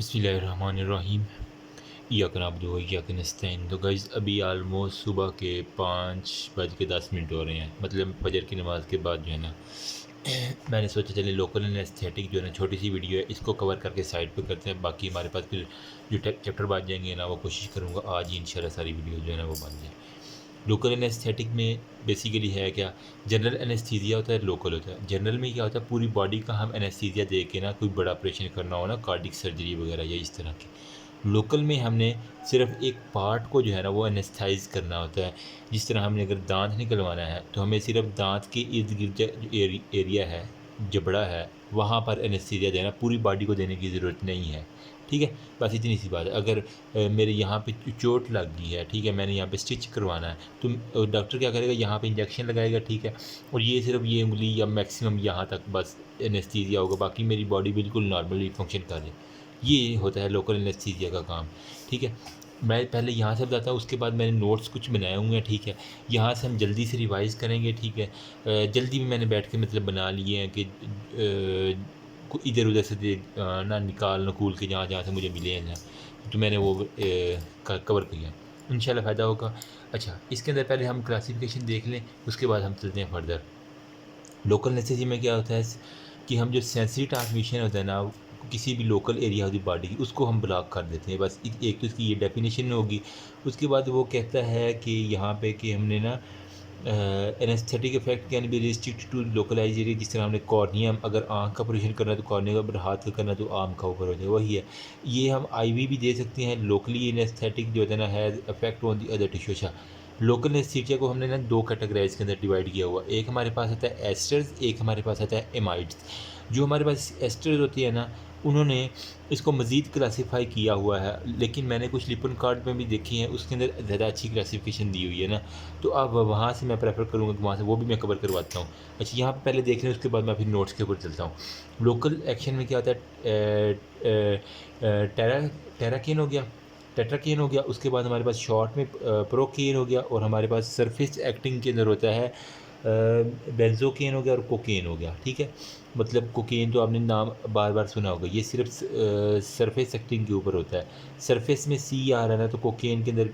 बिस्मिल्लाहिर्रहमानिर्रहीम। इय्याक नअब्दु व इय्याक नस्तईन। तो गाइज़ अभी आलमोस्ट सुबह के 5:10 हो रहे हैं, मतलब फजर की नमाज़ के बाद जो है ना मैंने सोचा चले लोकल एस्थेटिक जो है ना छोटी सी वीडियो है इसको कवर करके साइड पे करते हैं। बाकी हमारे पास फिर जो चैप्टर बच जाएंगे ना वो कोशिश करूँगा आज ही इंशाल्लाह सारी वीडियो जो है ना वो बन जाए। लोकल एनेस्थेटिक में बेसिकली है क्या, जनरल एनेस्थीसिया होता है, लोकल होता है। जनरल में क्या होता है, पूरी बॉडी का हम एनेस्थीसिया दे के ना कोई बड़ा ऑपरेशन करना हो ना, कार्डिक सर्जरी वगैरह या इस तरह की। लोकल में हमने सिर्फ एक पार्ट को जो है ना वो एनेस्थाइज करना होता है। जिस तरह हमने अगर दांत निकलवाना है तो हमें सिर्फ दांत के इर्द गिर्द जो एरिया है, जबड़ा है, वहाँ पर एनेस्थीसिया देना, पूरी बॉडी को देने की ज़रूरत नहीं है। ठीक है, बस इतनी सी बात है। अगर मेरे यहाँ पे चोट लग गई है, ठीक है, मैंने यहाँ पे स्टिच करवाना है, तो डॉक्टर क्या करेगा, यहाँ पे इंजेक्शन लगाएगा, ठीक है, और ये सिर्फ ये उंगली या मैक्सिमम यहाँ तक बस एनेस्थीसिया होगा, बाकी मेरी बॉडी बिल्कुल नॉर्मली फंक्शन कर रही है। ये होता है लोकल एनेस्थीसिया का काम। ठीक है, मैं पहले यहाँ से बताता हूँ, उसके बाद मैंने नोट्स कुछ बनाए हुए हैं। ठीक है, यहाँ से हम जल्दी से रिवाइज़ करेंगे। ठीक है, जल्दी में मैंने बैठ के मतलब बना लिए हैं कि इधर उधर से ना निकाल नकूल के जहाँ जहाँ से मुझे मिले हैं ना, तो मैंने वो कवर किया, इंशाल्लाह फ़ायदा होगा। अच्छा, इसके अंदर पहले हम क्लासिफिकेशन देख लें, उसके बाद हम चलते हैं फर्दर। लोकल एनेस्थीसिया में क्या होता है कि हम जो सेंसरी ट्रांसमिशन होता है ना किसी भी local area of the body की, उसको हम ब्लॉक कर देते हैं। बस एक तो इसकी ये डेफिनेशन होगी। उसके बाद वो कहता है कि यहाँ पे कि हमने ना anesthetic effect can be restrict to localize area. जिस तरह हमने कॉर्निया, अगर आँख का ऑपरेशन करना है तो कॉर्निया का, अगर हाथ का करना है तो आर्म का ऊपर हो जाए, वही है। ये हम आईवी भी दे सकते हैं। लोकली एनेस्थेटिक जो होता है ना has effect on the other tissue. अच्छा, लोकल एनेस्थीसिया को हमने ना दो कैटेगराइज के अंदर डिवाइड किया हुआ। एक हमारे पास आता है एस्टर्स, एक हमारे पास आता है एमाइड्स। जो हमारे पास एस्टर्स होती है ना, उन्होंने इसको मज़ीद क्लासीफाई किया हुआ है, लेकिन मैंने कुछ लिपन कार्ड में भी देखी है, उसके अंदर ज़्यादा अच्छी क्लासिफिकेशन दी हुई है ना, तो अब वहाँ से मैं प्रेफर करूँगा कि वहाँ से वो भी मैं कवर करवाता हूँ। अच्छा, यहाँ पे पहले देख लें, उसके बाद मैं फिर नोट्स के ऊपर चलता हूँ। लोकल एक्शन में क्या होता है, टेरा टेराकेन हो गया, टेट्राकेन हो गया, उसके बाद हमारे पास शॉर्ट में प्रोकेन हो गया, और हमारे पास सरफेस एक्टिंग के अंदर होता है बेंजोकेन हो गया और कोकेन हो गया। ठीक है, मतलब कोकेन तो आपने नाम बार बार सुना होगा, ये सिर्फ सरफेस एक्टिंग के ऊपर होता है। सरफेस में सी आ रहा है ना, तो कोकेन के अंदर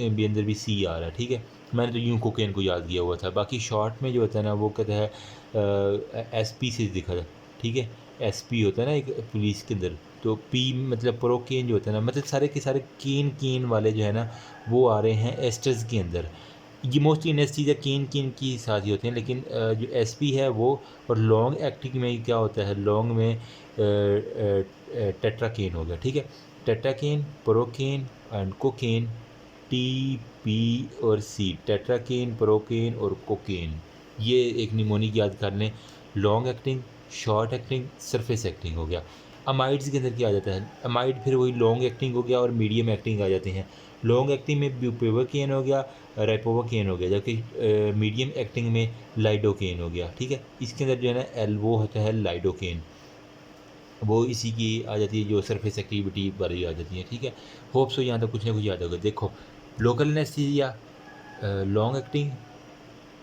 भी अंदर भी सी आ रहा है। ठीक है, मैंने तो यूँ कोकेन को याद किया हुआ था। बाकी शॉर्ट में जो होता है ना वो कहता है एस पी से दिखा था। ठीक है, एस पी होता है ना एक पुलिस के अंदर, तो पी मतलब प्रोकेन जो होता है ना, मतलब सारे के सारे केन केन वाले जो है ना वो आ रहे हैं एस्टर्स के अंदर। ये मोस्टली एनेस्थीसिया केन केन की साथ ही होते हैं, लेकिन जो एसपी है वो, और लॉन्ग एक्टिंग में क्या होता है, लॉन्ग में टेट्राकेन हो गया। ठीक है, tetracaine, procaine and cocaine, T, P और सी, टेट्राकेन, प्रोकेन और कोकेन। ये एक निमोनिक याद कर लें। Long acting, short acting, surface acting हो गया। अमाइड्स के अंदर क्या आ जाता है, अमाइड फिर वही लॉन्ग एक्टिंग हो गया और मीडियम एक्टिंग आ जाते हैं। लॉन्ग एक्टिंग में ब्यूपेवाकेन हो गया, रेपोवाकेन हो गया, जबकि मीडियम एक्टिंग में लाइडोकेन हो गया। ठीक है, इसके अंदर जो है ना वो होता है लाइडोकेन, वो इसी की आ जाती है जो सरफेस एक्टिविटी वाली आ जाती है। ठीक है, होप सो यहाँ तक कुछ ना कुछ याद होगा। देखो, local anesthesia, long acting,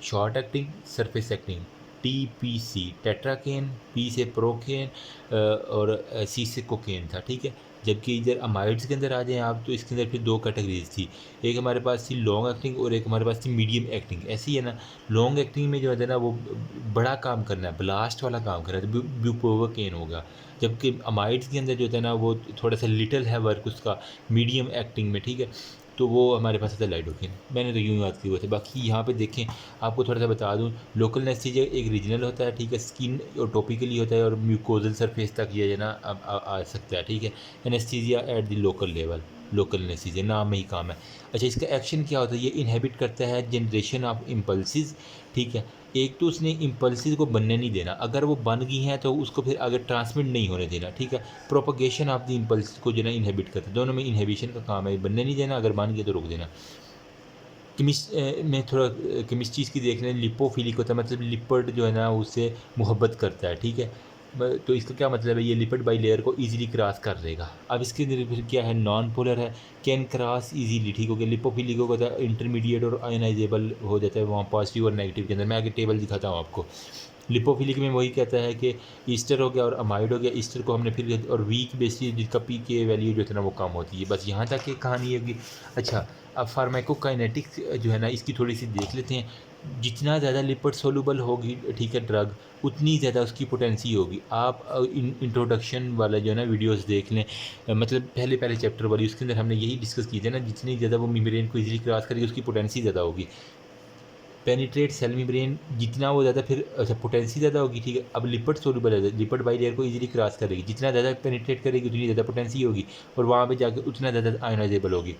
short acting, surface acting, T P C tetracaine, P से प्रोकेन और सी से कोकेन था। ठीक है, जबकि इधर अमाइड्स के अंदर आ जाएं आप, तो इसके अंदर फिर दो कैटेगरीज थी। एक हमारे पास थी लॉन्ग एक्टिंग और एक हमारे पास थी मीडियम एक्टिंग। ऐसी है ना, लॉन्ग एक्टिंग में जो है ना वो बड़ा काम करना है, ब्लास्ट वाला काम करना है, तो ब्यूपोवाकेन होगा। जबकि अमाइड्स के अंदर जो होता है ना वो थोड़ा सा लिटल है वर्क उसका, मीडियम एक्टिंग में। ठीक है, तो वो हमारे पास आता है लाइडोकेन। मैंने तो यूँ याद किए हुए थे। बाकी यहाँ पे देखें, आपको थोड़ा सा बता दूँ, लोकल एनेस्थीसिया एक रीजनल होता है। ठीक है, स्किन और टॉपिकली होता है, और म्यूकोजल सरफेस तक ये है ना आ सकता है। ठीक है, anaesthesia at the local level, local anaesthesia नाम में ही काम है। अच्छा, इसका एक्शन क्या होता है, ये इनहेबिट करता है जनरेशन ऑफ इम्पल्सिस। ठीक है, एक तो उसने इम्पल्सिस को बनने नहीं देना, अगर वो बन गई हैं तो उसको फिर आगे ट्रांसमिट नहीं होने देना। ठीक है, प्रोपगेशन ऑफ द इम्पल्स को जो है ना इनहेबिट करता है। दोनों में इनहेबिशन का काम है, बनने नहीं देना, अगर बन गया तो रोक देना। में थोड़ा केमिस्ट्री इसकी देख लें, लिपोफिलिक होता है, मतलब लिपिड जो है ना उससे मोहब्बत करता है। ठीक है, तो इसका क्या मतलब है, ये लिपिड बाई लेयर को इजीली क्रॉस कर देगा। अब इसके अंदर फिर क्या है, नॉन पोलर है, कैन क्रॉस इजीली। ठीक हो गया, लिपोफिलिक को होता है इंटरमीडिएट और आयनाइजेबल हो जाता है वहाँ पॉजिटिव और नेगेटिव के अंदर। मैं आगे टेबल दिखाता हूँ आपको। लिपोफिलिक में वही कहता है कि ईस्टर हो गया और अमाइड हो गया। ईस्टर को हमने फिर और वीक बेसिस जिसका पी के वैल्यू जो है ना वो कम होती है। बस यहाँ तक की कहानी होगी। अच्छा, अब फार्माकोकाइनेटिक्स जो है ना इसकी थोड़ी सी देख लेते हैं। जितना ज़्यादा लिपिड सोलूबल होगी, ठीक है, ड्रग, उतनी ज़्यादा उसकी पोटेंसी होगी। आप इंट्रोडक्शन वाला जो है ना वीडियोस देख लें, मतलब पहले पहले चैप्टर वाली, उसके अंदर हमने यही डिस्कस किए थे ना, जितनी ज़्यादा वो मेम्ब्रेन को इजीली क्रॉस करेगी उसकी पोटेंसी ज़्यादा होगी। पेनिट्रेट सेल मेम्ब्रेन जितना वो ज़्यादा फिर अच्छा पोटेंसी ज़्यादा होगी, ठीक है। अब लिपिड सोलूबल है, लिपिड बाइलेयर को इजीली क्रॉस करेगी, जितना ज़्यादा पेनिट्रेट करेगी उतनी ज़्यादा पोटेंसी होगी और वहाँ पे जाकर उतना ज़्यादा आयोनाइजेबल होगी।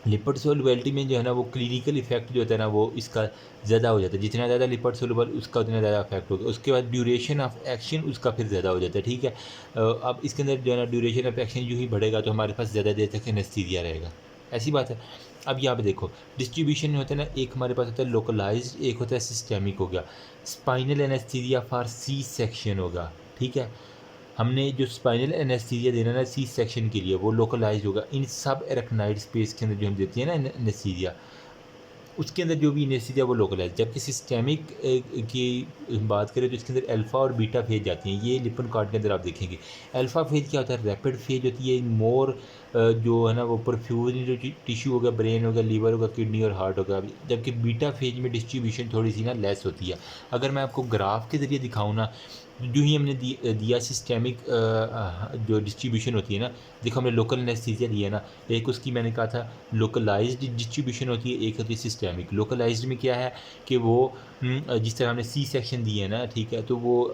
लिपिड सोलुबिलिटी में जो है ना वो क्लिनिकल इफेक्ट जो होता है ना वो इसका ज़्यादा हो जाता है। जितना ज़्यादा लिपिड सोलुबल उसका उतना ज़्यादा इफेक्ट होगा। उसके बाद ड्यूरेशन ऑफ एक्शन उसका फिर ज़्यादा हो जाता है, ठीक है। अब इसके अंदर जो है ना ड्यूरेशन ऑफ एक्शन जो ही बढ़ेगा तो हमारे पास ज़्यादा देर तक एनेस्थीसिया रहेगा, ऐसी बात है। अब यहाँ पे देखो डिस्ट्रीब्यूशन में होता है ना, एक हमारे पास होता है लोकलाइज्ड, एक होता है सिस्टेमिक हो गया। Spinal anesthesia for C section होगा, ठीक है। हमने जो स्पाइनल एनेस्थीसिया देना ना सी सेक्शन के लिए वो लोकलाइज होगा इन सब एरेक्नाइड स्पेस के अंदर जो हम देती है ना एनेस्थीसिया, उसके अंदर जो भी एनेस्थीसिया वो लोकलाइज। जबकि सिस्टेमिक की बात करें तो इसके अंदर अल्फ़ा और बीटा फेज जाती हैं। ये लिपन कार्ड के अंदर आप देखेंगे। अल्फ़ा फेज क्या होता है, रैपिड फेज होती है, मोर जो है ना वो परफ्यूज जो टिश्यू होगा, ब्रेन होगा, लीवर होगा, किडनी और हार्ट होगा। जबकि बीटा फेज में डिस्ट्रीब्यूशन थोड़ी सी ना लेस होती है। अगर मैं आपको ग्राफ के ज़रिए दिखाऊँ ना, जो ही हमने दिया सिस्टेमिक जो डिस्ट्रीब्यूशन होती है ना, देखो हमने लोकल एनेस्थीसिया दिया ना, एक उसकी मैंने कहा था लोकलाइज्ड डिस्ट्रीब्यूशन होती है, एक होती है सिस्टेमिक। लोकलाइज्ड में क्या है कि वो जिस तरह हमने सी सेक्शन दिए है ना, ठीक है, तो वो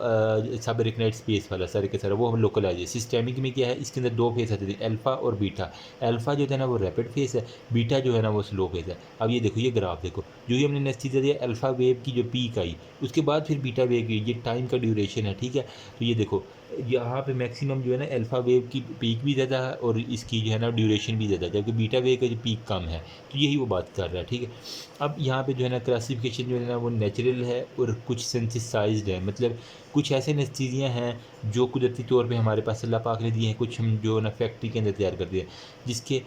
सब एरेक्नाइड स्पेस वाला सारे के सारा वो हम लोकलाइज है। सिस्टेमिक में क्या है, इसके अंदर दो फेस आते थे, अल्फ़ा और बीटा। अल्फ़ा जो है ना वो रैपिड फेस है, बीटा जो है ना वो स्लो फेस है। अब ये देखो, ये ग्राफ देखो, जो ही हमने एनेस्थीसिया दिया अल्फ़ा वेव की जो पीक आई, उसके बाद फिर बीटा वेव की, ये टाइम का ड्यूरेशन है, ठीक है। तो ये देखो यहाँ पे मैक्सिमम जो है ना अल्फ़ा वेव की पीक भी ज़्यादा है और इसकी जो है ना ड्यूरेशन भी ज़्यादा है, जबकि बीटा वेव का जो पीक कम है। तो यही वो बात कर रहा है, ठीक है। अब यहाँ पे जो है ना क्लासिफिकेशन जो है ना वो नेचुरल है और कुछ सेंसिसाइज्ड है। मतलब कुछ ऐसे एनेस्थीसिया हैं जो कुदरती तौर पे हमारे पास अल्लाह पाक ने दिए हैं, कुछ हम जो ना फैक्ट्री के अंदर तैयार कर दिए, जिसके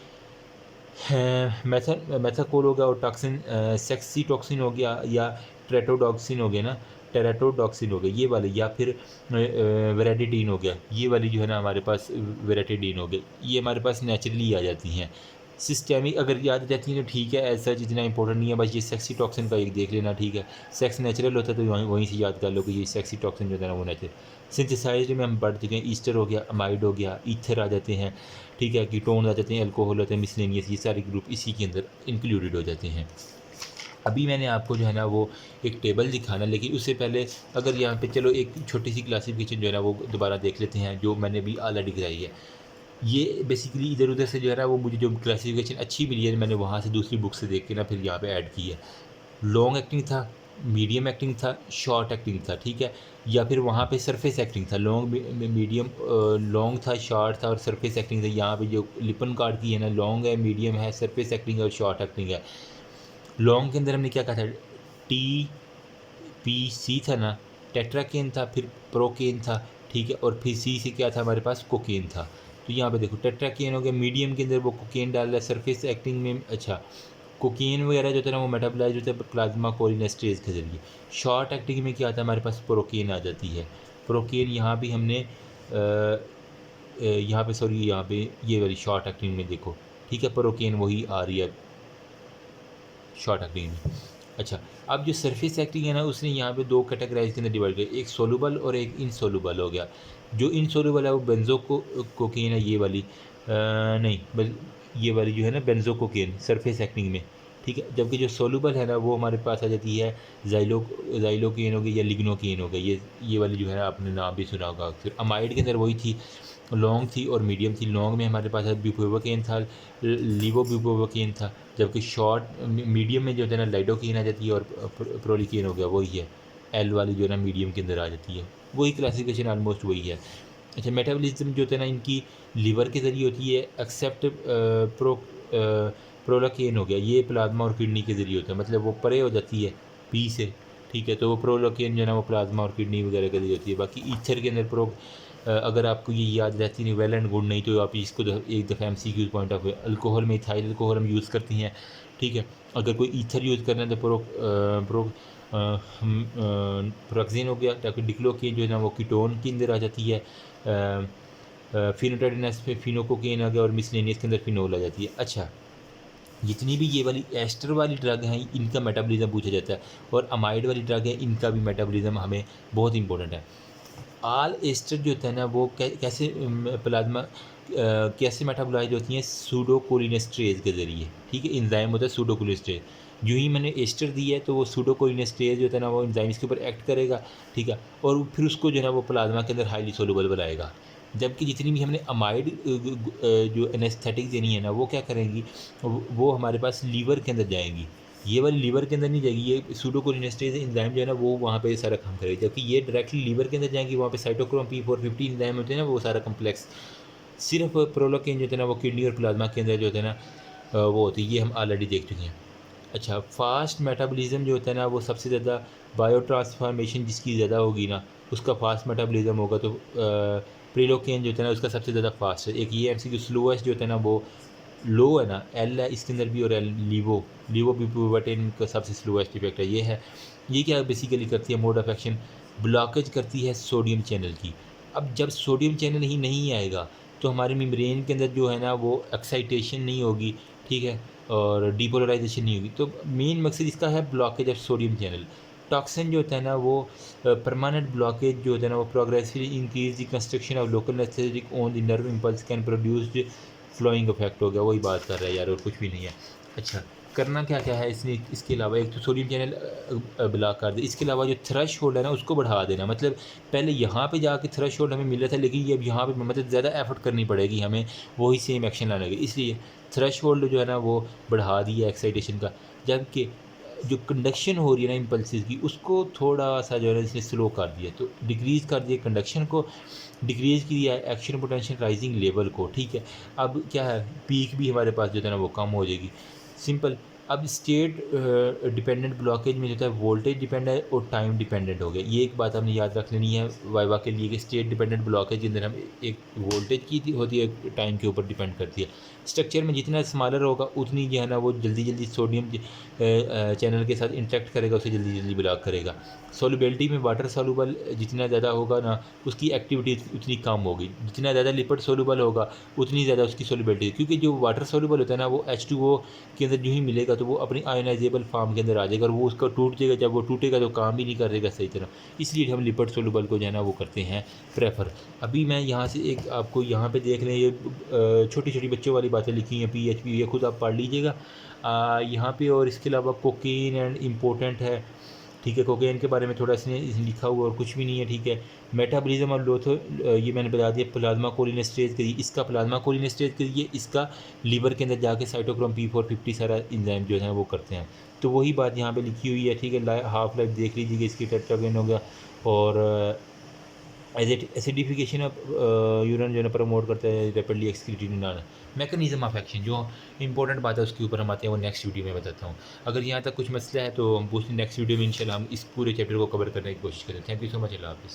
मैथाकोल हो गया और टॉक्सिन, सेक्सी टॉक्सिन हो गया या ट्रेटोडॉक्सिन हो गया ना, टेराटोडॉक्सिन हो गया ये वाले, या फिर वेराटिडीन हो गया, ये वाली जो है ना हमारे पास वेराटिडीन हो गया, ये हमारे पास नेचुरली आ जाती हैं। सिस्टेमिक अगर याद रहती हैं तो ठीक है, ऐसा इतना इंपॉर्टेंट नहीं है। बस ये सेक्सी टॉक्सिन का एक देख लेना, ठीक है। सेक्स नेचुरल होता है तो वहीं से याद कर लो कि ये सेक्सी टॉक्सिन जो है ना वो नेचुरल। सिंथेसाइज्ड में हम बढ़ चुके हैं, ईस्टर हो गया, अमाइड हो गया, ईथर आ जाते हैं, ठीक है, कीटोन आ जाते हैं, अल्कोहल होते हैं, मिसलेनियस, ये सारे ग्रुप इसी के अंदर इंक्लूडेड हो जाते हैं। अभी मैंने आपको जो है ना वो एक टेबल दिखाना, लेकिन उससे पहले अगर यहाँ पे चलो एक छोटी सी क्लासिफिकेशन जो है ना वो दोबारा देख लेते हैं, जो मैंने भी ऑलरेडी कराई है। ये बेसिकली इधर उधर से जो है ना वो मुझे जो क्लासिफिकेशन अच्छी मिली है, मैंने वहाँ से दूसरी बुक से देख के ना फिर यहाँ पे ऐड की है। लॉन्ग एक्टिंग था, मीडियम एक्टिंग था, शॉर्ट एक्टिंग था, ठीक है। या फिर वहाँ पे सरफेस एक्टिंग था, लॉन्ग मीडियम, लॉन्ग था, शॉर्ट था और सरफेस एक्टिंग था। यहाँ पे जो लिपन कार्ड की है ना, लॉन्ग है, मीडियम है, सरफेस एक्टिंग है और शॉर्ट एक्टिंग है। लॉन्ग के अंदर हमने क्या कहा था, टी पी सी था ना, टेट्राकेन था, फिर प्रोकेन था, ठीक है, और फिर सी से क्या था हमारे पास, कोकेन था। तो यहाँ पे देखो टेट्राकेन हो गया, मीडियम के अंदर वो कोकेन डाल रहा है, सरफेस एक्टिंग में अच्छा कोकेन वगैरह जो होता है ना वो मेटाबोलाइज होता है प्लाज्मा कोलिनेस्ट्रेज के जरिए। शॉर्ट एक्टिंग में क्या आता है हमारे पास, प्रोकेन आ जाती है। प्रोकेन यहाँ भी हमने यहाँ पे सॉरी यहाँ पे ये वाली शॉर्ट एक्टिंग में देखो, ठीक है, प्रोकेन वही आ रही है शॉर्ट एक्टिंग में। अच्छा, अब जो सरफेस एक्टिंग है ना उसने यहाँ पे दो कैटेगराइज के अंदर डिवाइड किया, एक सोलूबल और एक इनसोलूबल हो गया। जो इनसोलूबल है वो बेंजो कोकेन है, ये वाली नहीं ये वाली जो है ना बेंजो कोकेन सरफेस एक्टिंग में, ठीक है। जबकि जो सोलूबल है ना वो हमारे पास आ जाती है जाइलोकेन हो गई या लिग्नोकेन हो गई, ये वाली जो है ना आपने नाम भी सुना होगा। फिर अमाइड के अंदर वही थी, लॉन्ग थी और मीडियम थी। लॉन्ग में हमारे पास ब्यूप्रोकेन था, लीवोब्यूप्रोकेन था, जबकि शॉर्ट मीडियम में जो है ना लाइडोकेन आ जाती है और प्रोलिकेन हो गया वही है, एल वाली जो है ना मीडियम के अंदर आ जाती है। वही क्लासिफिकेशन ऑलमोस्ट वही है। अच्छा, मेटाबॉलिज्म जो है ना इनकी लीवर के ज़रिए होती है, एक्सेप्ट प्रोलाकेन हो गया, ये प्लाज्मा और किडनी के ज़रिए होता है, मतलब वो परे हो जाती है पी से, ठीक है। तो वो प्रोलाकेन जो है ना वो प्लाज्मा और किडनी वगैरह के ज़रिए होती है। बाकी ईथर के अंदर अगर आपको ये याद रहती नहीं, वेल एंड गुड, नहीं तो आप इसको एक दफ़ा MCQ point of view, alcohol में इथाइल अल्कोहल हम यूज़ करती हैं, ठीक है। अगर कोई ईथर यूज़ करना है तो हम प्रोक्सिन हो गया, डिक्लोकेन जो है ना वो कीटोन के अंदर आ जाती है, फिनोटाइडिनस पे फिनोकोकेन आ गया और मिसलेनियस के अंदर फिनोल आ जाती है। अच्छा, जितनी भी ये वाली एस्टर वाली ड्रग हैं इनका मेटाबॉलिज्म पूछा जाता है, और अमाइड वाली ड्रग है इनका भी मेटाबॉलिज्म हमें बहुत इंपॉर्टेंट है। आल एस्टर जो होता है ना वो कैसे प्लाज्मा कैसे मेटाबोलाइज होती हैं, सूडोकोलिनेस्ट्रेज के ज़रिए, ठीक है। एंजाइम होता है सूडोकोलिनेस्ट्रेज। जो ही मैंने एस्टर दी है तो वो सूडोकोलिनेस्ट्रेज जो होता है ना वो एंजाइम इसके ऊपर एक्ट करेगा, ठीक है, और फिर उसको जो है ना वो प्लाज्मा के अंदर हाईली सोलूबल बनाएगा। जबकि जितनी भी हमने अमाइड जो एनेस्थेटिक देनी है ना वो क्या करेंगी, वो हमारे पास लीवर के अंदर जाएंगी। ये वाली लीवर के अंदर नहीं जाएगी, ये सूडोकोलिनेस्टेज एंजाइम जो है ना वो वहाँ पे सारा काम करेगी, जबकि ये डायरेक्टली लीवर के अंदर जाएंगी। वहाँ पे साइटोक्रोम P450 एंजाइम होते हैं ना वो सारा कम्प्लेक्स, सिर्फ प्रोलोकेन जो होते हैं ना वो किडनी और प्लाज्मा के अंदर जो होते हैं ना वो होती है। ये हम ऑलरेडी देख चुके हैं। अच्छा, फास्ट मेटाबॉलिज्म जो होता है ना वो सबसे ज़्यादा बायो ट्रांसफॉर्मेशन जिसकी ज़्यादा होगी ना उसका फास्ट मेटाबॉलिज्म होगा, तो प्रिलोकेन जो होता है ना उसका सबसे ज़्यादा फास्ट है। एक ये एमसीक्यू स्लोएस्ट जो होता है ना वो लो है ना, एल है इसके अंदर भी, और एल लीवो पिवोटेन का सबसे स्लोएस्ट इफेक्ट है। ये है, ये क्या बेसिकली करती है, मोड ऑफ एक्शन ब्लॉकेज करती है सोडियम चैनल की। अब जब सोडियम चैनल ही नहीं आएगा तो हमारे मेम्ब्रेन के अंदर जो है ना वो एक्साइटेशन नहीं होगी, ठीक है, और डीपोलराइजेशन नहीं होगी। तो मेन मकसद इसका है blockage of sodium channel. Toxin जो होता है ना वो परमानेंट ब्लॉकेज जो होता है ना वो progressively increase the construction of local anesthetic on the nerve impulse can produce flowing effect हो गया, वही बात कर रहा है यार, और कुछ भी नहीं है। अच्छा, करना क्या क्या है इसने, इसके अलावा एक तो सोडियम चैनल ब्लॉक कर दे, इसके अलावा जो थ्रेश होल्ड है ना उसको बढ़ा देना। मतलब पहले यहाँ पे जाके थ्रेश होल्ड हमें मिल रहा था, लेकिन ये अब यहाँ पे मतलब ज़्यादा एफर्ट करनी पड़ेगी हमें वही सेम एक्शन लाने की, इसलिए थ्रेश होल्ड जो है ना वो बढ़ा दिया एक्साइटेशन का। जबकि जो कंडक्शन हो रही है ना इम्पल्सिस की उसको थोड़ा सा जो है ना इसने स्लो कर दिया, तो डिक्रीज़ कर दिया कंडक्शन को, डिक्रीज़ किया एक्शन पोटेंशियल राइजिंग लेवल को, ठीक है। अब क्या है, पीक भी हमारे पास जो है ना वो कम हो जाएगी, सिंपल। अब स्टेट डिपेंडेंट ब्लॉकेज में जो है वोल्टेज डिपेंड है और टाइम डिपेंडेंट हो गया। ये एक बात हमने याद रख लेनी है वाइवा के लिए कि स्टेट डिपेंडेंट ब्लॉकेज के अंदर हम एक वोल्टेज की होती है, टाइम के ऊपर डिपेंड करती है। स्ट्रक्चर में जितना स्मॉलर होगा उतनी जो है ना वो जल्दी जल्दी सोडियम चैनल के साथ इंटरेक्ट करेगा, उसे जल्दी जल्दी ब्लॉक करेगा। सोलबिलिटी में वाटर सोलूबल जितना ज़्यादा होगा ना उसकी एक्टिविटी उतनी कम होगी, जितना ज़्यादा लिपिड सोलूबल होगा उतनी ज़्यादा उसकी सोलबिलिटी, क्योंकि जो वाटर सोलूबल होता है ना वो H2O के अंदर जो ही मिलेगा तो वो अपनी आयोनाइजेबल फॉर्म के अंदर आ जाएगा, और वो उसका टूट जाएगा, जब वो टूटेगा तो काम भी नहीं करेगा सही तरह। इसलिए हम लिपिड सोलूबल को जो है ना वो करते हैं प्रेफर। अभी मैं यहाँ से एक आपको यहाँ पे देख लें, ये छोटी छोटी बच्चों वाली बातें लिखी हैं, PHP, ये खुद आप पढ़ लीजिएगा यहाँ पे। और इसके अलावा कोकीन एंड इम्पोर्टेंट है, ठीक है, कोकेन के बारे में थोड़ा इसने लिखा हुआ और कुछ भी नहीं है, ठीक है। मेटाबॉलिज्म और लोथो ये मैंने बता दिया, प्लाज्मा कोलिनेस्टेज के लिए, इसका प्लाज्मा कोलिनेस्टेज के लिए इसका लीवर के अंदर जाके साइटोक्रोम P450 सारा एंजाइम जो है वो करते हैं। तो वही बात यहाँ पे लिखी हुई है, ठीक है। हाफ लाइफ देख लीजिएगा इसकी, टेट्रागोन हो गया, और एसिडिफिकेशन ऑफ यूरिन जो है प्रमोट करता है rapidly excreted mechanism of action. जो इंपॉर्टेंट बात है उसके ऊपर हम आते हैं, वो नेक्स्ट वीडियो में बताता हूँ। अगर यहाँ तक कुछ मसला है तो हम पूछते नेक्स्ट वीडियो में इंशाल्लाह हम इस पूरे चैप्टर को कवर करने की कोशिश करें। थैंक यू सो मच, अल्लाह हाफ़िज़।